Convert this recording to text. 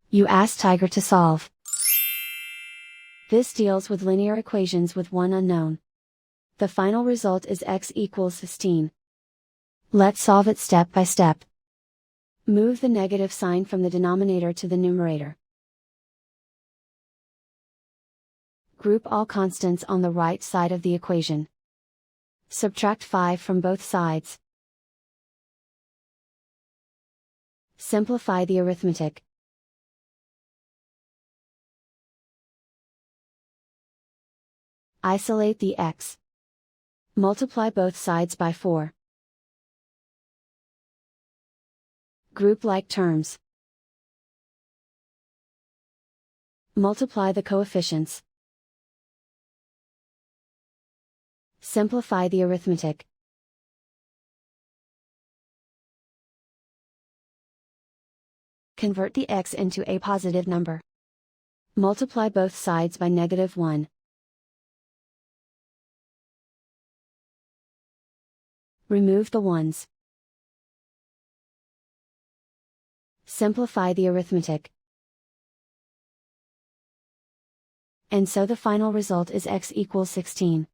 You ask Tiger to solve. This deals with linear equations with one unknown. The final result is x equals 16. Let's solve it step by step. Move the negative sign from the denominator to the numerator. Group all constants on the right side of the equation. Subtract 5 from both sides. Simplify the arithmetic. Isolate the x. Multiply both sides by 4. Group like terms. Multiply the coefficients. Simplify the arithmetic. Convert the x into a positive number. Multiply both sides by -1. Remove the ones. Simplify the arithmetic. And so the final result is x equals 16.